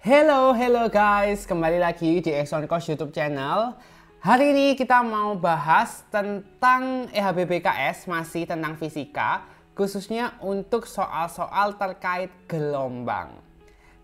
Hello guys, kembali lagi di Exxon Course YouTube channel. Hari ini kita mau bahas tentang EHBBKS, masih tentang fisika, khususnya untuk soal-soal terkait gelombang.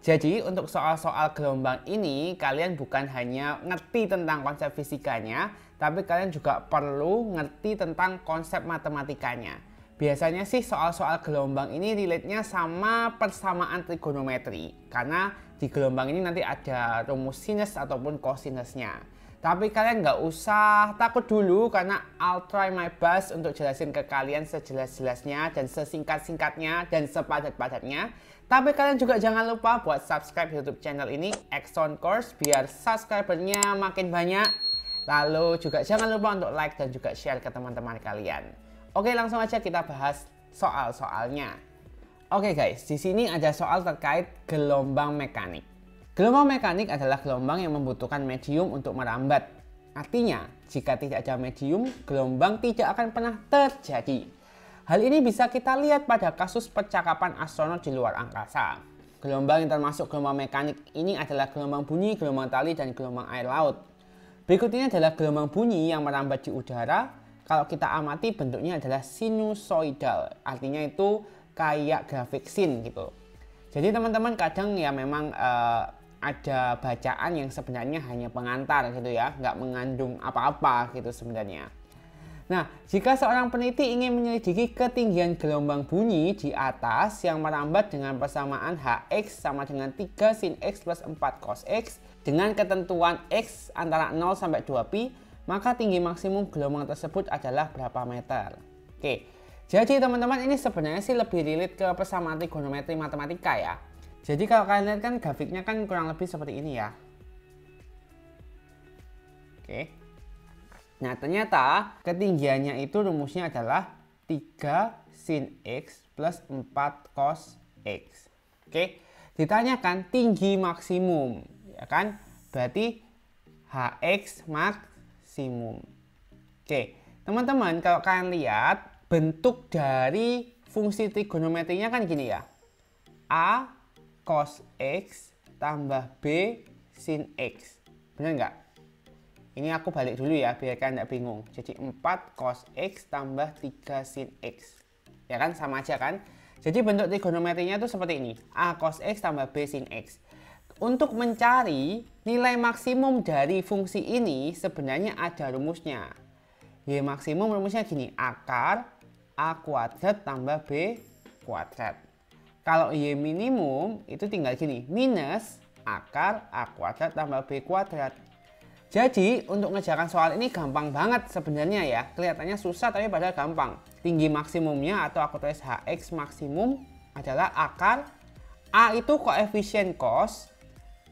Jadi untuk soal-soal gelombang ini kalian bukan hanya ngerti tentang konsep fisikanya, tapi kalian juga perlu ngerti tentang konsep matematikanya. Biasanya sih soal-soal gelombang ini relate-nya sama persamaan trigonometri, karena di gelombang ini nanti ada rumus sinus ataupun cosinusnya. Tapi kalian nggak usah takut dulu, karena I'll try my best untuk jelasin ke kalian sejelas-jelasnya dan sesingkat-singkatnya dan sepadat-padatnya. Tapi kalian juga jangan lupa buat subscribe YouTube channel ini, Exxon Course, biar subscribernya makin banyak. Lalu juga jangan lupa untuk like dan juga share ke teman-teman kalian. Oke, langsung aja kita bahas soal-soalnya. Oke guys, di sini ada soal terkait gelombang mekanik. Gelombang mekanik adalah gelombang yang membutuhkan medium untuk merambat. Artinya, jika tidak ada medium, gelombang tidak akan pernah terjadi. Hal ini bisa kita lihat pada kasus percakapan astronot di luar angkasa. Gelombang yang termasuk gelombang mekanik ini adalah gelombang bunyi, gelombang tali, dan gelombang air laut. Berikut ini adalah gelombang bunyi yang merambat di udara. Kalau kita amati bentuknya adalah sinusoidal, artinya itu kayak grafik sin gitu. Jadi teman-teman kadang ya memang ada bacaan yang sebenarnya hanya pengantar gitu ya, nggak mengandung apa-apa gitu sebenarnya. Nah, jika seorang peneliti ingin menyelidiki ketinggian gelombang bunyi di atas yang merambat dengan persamaan Hx sama dengan 3 sin x plus 4 cos x dengan ketentuan x antara 0 sampai 2pi, maka tinggi maksimum gelombang tersebut adalah berapa meter. Oke, jadi teman-teman ini sebenarnya sih lebih relate ke persamaan trigonometri matematika ya. Jadi kalau kalian lihat kan grafiknya kan kurang lebih seperti ini ya. Oke. Nah ternyata ketinggiannya itu rumusnya adalah 3 sin x plus 4 cos x. Oke, ditanyakan tinggi maksimum ya kan, berarti Hx maksimum. Oke, teman-teman kalau kalian lihat bentuk dari fungsi trigonometrinya kan gini ya. A cos x tambah B sin x. Benar nggak? Ini aku balik dulu ya biar kalian nggak bingung. Jadi 4 cos x tambah 3 sin x. Ya kan, sama aja kan? Jadi bentuk trigonometrinya itu seperti ini. A cos x tambah B sin x. Untuk mencari nilai maksimum dari fungsi ini sebenarnya ada rumusnya. Y maksimum rumusnya gini, akar A kuadrat tambah B kuadrat. Kalau Y minimum itu tinggal gini, minus akar A kuadrat tambah B kuadrat. Jadi untuk ngerjakan soal ini gampang banget sebenarnya ya. Kelihatannya susah tapi padahal gampang. Tinggi maksimumnya atau aku tulis Hx maksimum adalah akar A itu koefisien cos,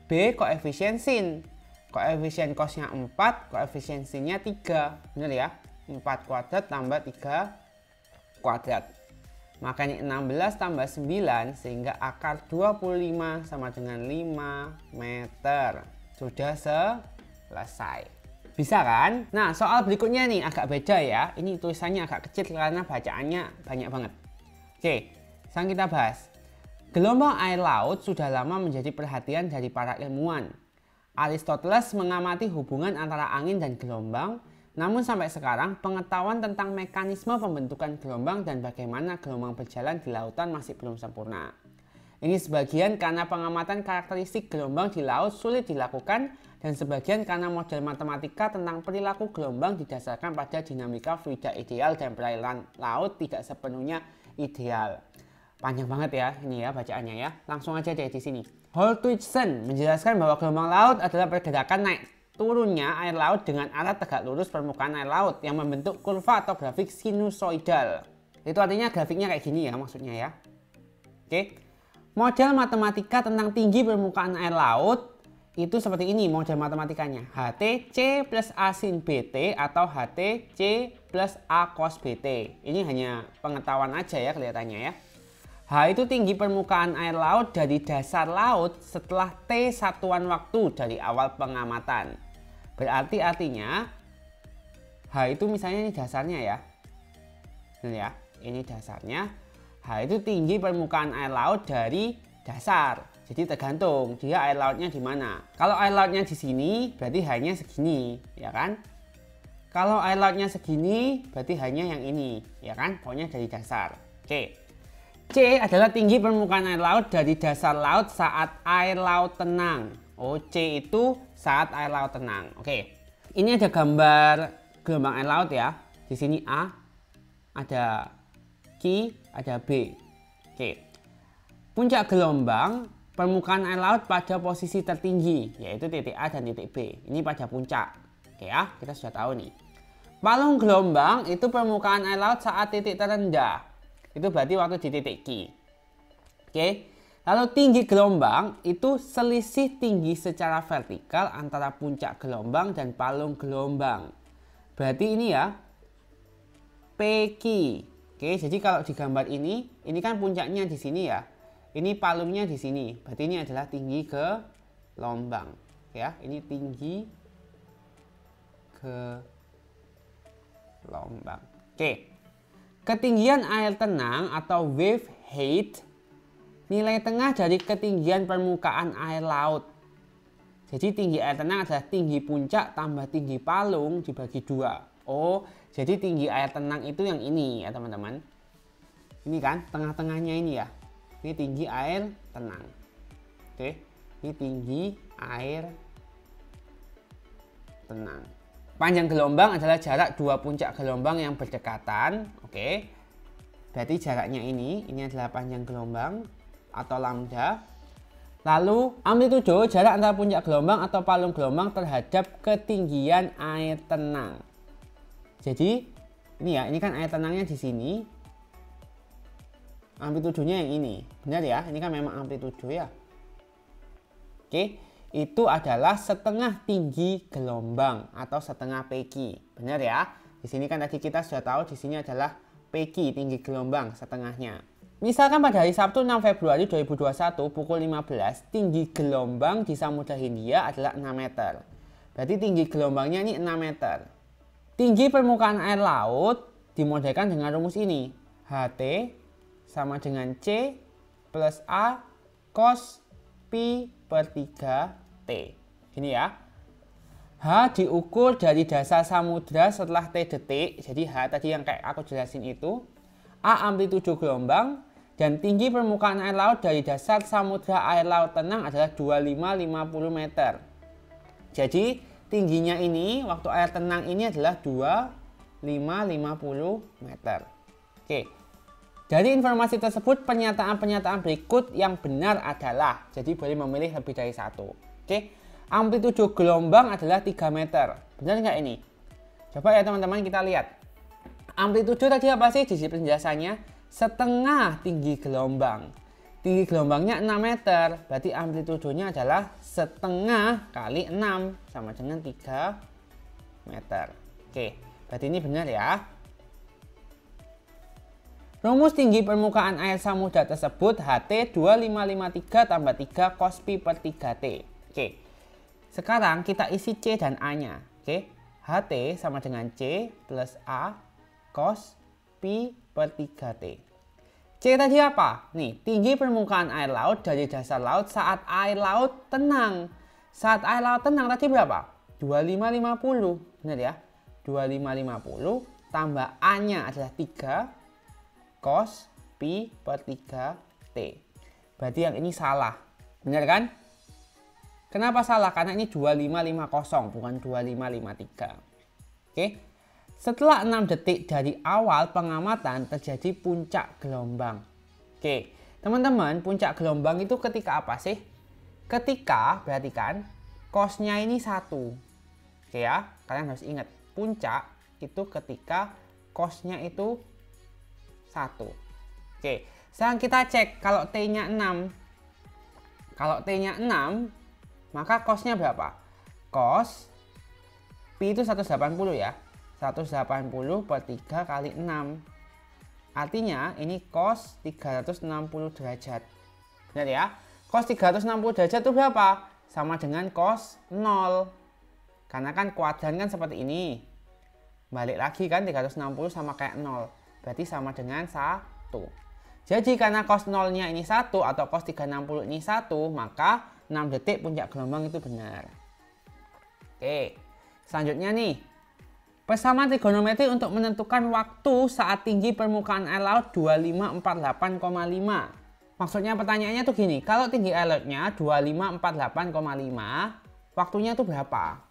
B koefisien sin. Koefisien cosnya 4, koefisien sinnya 3. Benar ya? 4 kuadrat tambah 3 kuadrat. Makanya 16 tambah 9 sehingga akar 25 sama dengan 5 meter. Sudah selesai. Bisa kan? Nah soal berikutnya nih agak beda ya. Ini tulisannya agak kecil karena bacaannya banyak banget. Oke, sekarang kita bahas. Gelombang air laut sudah lama menjadi perhatian dari para ilmuwan. Aristoteles mengamati hubungan antara angin dan gelombang, namun sampai sekarang pengetahuan tentang mekanisme pembentukan gelombang dan bagaimana gelombang berjalan di lautan masih belum sempurna. Ini sebagian karena pengamatan karakteristik gelombang di laut sulit dilakukan dan sebagian karena model matematika tentang perilaku gelombang didasarkan pada dinamika fluida ideal dan perairan laut tidak sepenuhnya ideal. Panjang banget ya ini ya bacaannya ya. Langsung aja deh di sini. Holthuizen menjelaskan bahwa gelombang laut adalah pergerakan naik turunnya air laut dengan arah tegak lurus permukaan air laut yang membentuk kurva atau grafik sinusoidal. Itu artinya grafiknya kayak gini ya maksudnya ya. Oke. Model matematika tentang tinggi permukaan air laut itu seperti ini model matematikanya. HTC plus A sin BT atau HTC plus A cos BT. Ini hanya pengetahuan aja ya kelihatannya ya. H itu tinggi permukaan air laut dari dasar laut setelah T satuan waktu dari awal pengamatan. Berarti artinya H itu misalnya ini dasarnya ya. Ini ya, ini dasarnya. H itu tinggi permukaan air laut dari dasar. Jadi tergantung dia air lautnya di mana. Kalau air lautnya di sini berarti hanya segini, ya kan? Kalau air lautnya segini berarti hanya yang ini, ya kan? Pokoknya dari dasar. Oke. C adalah tinggi permukaan air laut dari dasar laut saat air laut tenang. Oh, C itu saat air laut tenang. Oke. Ini ada gambar gelombang air laut ya. Di sini A, ada Q, ada B. Oke. Puncak gelombang permukaan air laut pada posisi tertinggi, yaitu titik A dan titik B. Ini pada puncak. Oke ya, kita sudah tahu nih. Palung gelombang itu permukaan air laut saat titik terendah. Itu berarti waktu di titik Q. Oke. Lalu tinggi gelombang itu selisih tinggi secara vertikal antara puncak gelombang dan palung gelombang. Berarti ini ya, PQ. Oke, jadi kalau di gambar ini kan puncaknya di sini ya. Ini palungnya di sini, berarti ini adalah tinggi gelombang, ya. Ini tinggi gelombang. Oke, ketinggian air tenang atau wave height, nilai tengah dari ketinggian permukaan air laut. Jadi tinggi air tenang adalah tinggi puncak tambah tinggi palung dibagi 2. Oh, jadi tinggi air tenang itu yang ini ya teman-teman. Ini kan tengah-tengahnya ini ya. Ini tinggi air tenang. Oke, ini tinggi air tenang. Panjang gelombang adalah jarak dua puncak gelombang yang berdekatan. Oke, berarti jaraknya ini adalah panjang gelombang atau lambda. Lalu amplitudo jarak antara puncak gelombang atau palung gelombang terhadap ketinggian air tenang. Jadi ini ya, ini kan air tenangnya di sini. Amplitudonya yang ini, benar ya? Ini kan memang amplitudo ya. Oke, itu adalah setengah tinggi gelombang atau setengah PQ, benar ya? Di sini kan tadi kita sudah tahu di sini adalah PQ, tinggi gelombang setengahnya. Misalkan pada hari Sabtu 6 Februari 2021 pukul 15, tinggi gelombang di Samudra Hindia adalah 6 meter. Berarti tinggi gelombangnya ini 6 meter. Tinggi permukaan air laut dimodelkan dengan rumus ini. HT sama dengan C plus A cos pi per 3T. Gini ya. H diukur dari dasar samudra setelah T detik. Jadi H tadi yang kayak aku jelasin itu. A amplitudo gelombang. Dan tinggi permukaan air laut dari dasar samudra air laut tenang adalah 2550 meter. Jadi tingginya ini waktu air tenang ini adalah 2550 meter. Oke. Dari informasi tersebut, pernyataan-pernyataan berikut yang benar adalah, jadi boleh memilih lebih dari satu. Oke, amplitudo gelombang adalah 3 meter. Benar nggak ini? Coba ya teman-teman kita lihat. Amplitudo tadi apa sih? Di penjelasannya setengah tinggi gelombang. Tinggi gelombangnya 6 meter, berarti amplitudonya adalah setengah kali 6 sama dengan 3 meter. Oke, berarti ini benar ya. Rumus tinggi permukaan air samudra tersebut HT 2553 tambah 3 cos pi per 3T. Oke. Sekarang kita isi C dan A-nya. Oke. HT sama dengan C plus A cos pi per 3T. C tadi apa? Nih, tinggi permukaan air laut dari dasar laut saat air laut tenang. Saat air laut tenang tadi berapa? 2550. Benar ya? 2550 tambah A-nya adalah 3 cos pi per 3T. Berarti yang ini salah. Benar kan? Kenapa salah? Karena ini 2550 bukan 2553. Oke. Setelah 6 detik dari awal pengamatan terjadi puncak gelombang. Oke. Teman-teman, puncak gelombang itu ketika apa sih? Ketika, perhatikan, cosnya ini 1. Oke ya. Kalian harus ingat, puncak itu ketika cosnya itu 1. Oke, sekarang kita cek kalau T-nya 6. Kalau T-nya 6, maka cos-nya berapa? Cos pi itu 180 ya. 180 per 3 kali 6. Artinya ini cos 360 derajat. Benar ya? Cos 360 derajat itu berapa? Sama dengan cos 0. Karena kan kuadran kan seperti ini. Balik lagi kan 360 sama kayak 0. Berarti sama dengan 1. Jadi karena cos 0-nya ini 1 atau cos 360 ini 1, maka 6 detik puncak gelombang itu benar. Oke, selanjutnya nih. Persamaan trigonometri untuk menentukan waktu saat tinggi permukaan air laut 2548,5. Maksudnya pertanyaannya tuh gini, kalau tinggi air lautnya 2548,5, waktunya tuh berapa?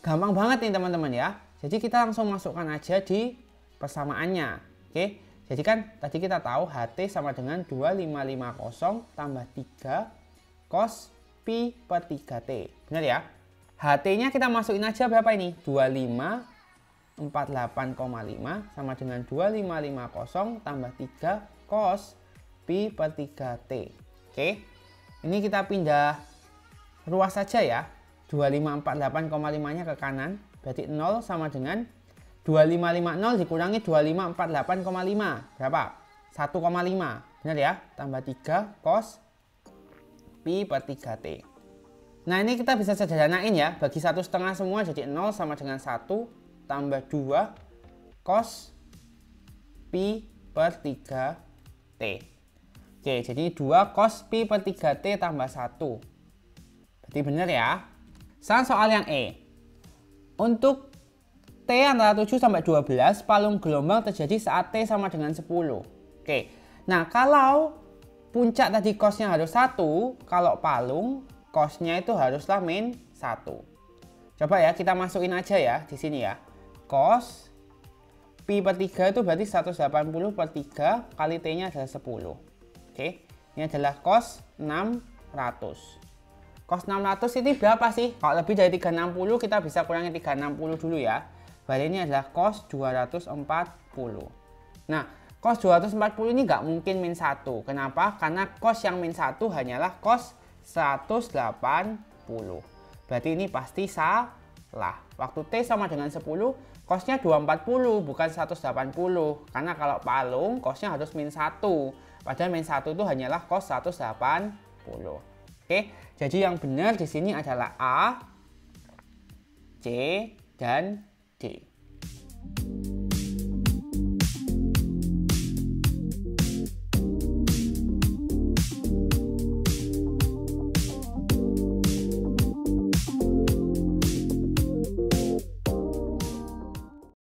Gampang banget nih teman-teman ya. Jadi kita langsung masukkan aja di persamaannya. Oke, jadi kan tadi kita tahu HT sama dengan 2550 tambah 3 cos pi per 3T. Benar ya? HT-nya kita masukin aja berapa ini? 2548,5 sama dengan 2550 tambah 3 cos pi per 3T. Oke. Ini kita pindah ruas saja ya. 2548,5-nya ke kanan. Berarti 0 sama dengan 2550 dikurangi 2548,5. Berapa? 1,5. Benar ya? Tambah 3 cos pi per 3T. Nah ini kita bisa sederhanain ya, bagi 1,5 semua jadi 0 sama dengan 1 tambah 2 cos pi per 3T. Oke, jadi 2 cos pi per 3T tambah 1. Berarti benar ya. Sekarang soal yang E. Untuk T antara 7 sampai 12, palung gelombang terjadi saat T sama dengan 10. Oke, nah kalau puncak tadi cosnya harus 1, kalau palung cosnya itu haruslah min 1. Coba ya kita masukin aja ya di sini ya. Cos pi per 3 itu berarti 180 per 3 kali T-nya adalah 10. Oke, ini adalah cos 600. Cos 600 ini berapa sih? Kalau lebih dari 360 kita bisa kurangi 360 dulu ya. Berarti ini adalah cos 240. Nah, cos 240 ini nggak mungkin min 1. Kenapa? Karena cos yang min 1 hanyalah cos 180. Berarti ini pasti salah. Waktu T sama dengan 10, cosnya 240 bukan 180. Karena kalau palung cosnya harus min 1. Padahal min 1 itu hanyalah cos 180. Oke, jadi yang benar di sini adalah A, C, dan D.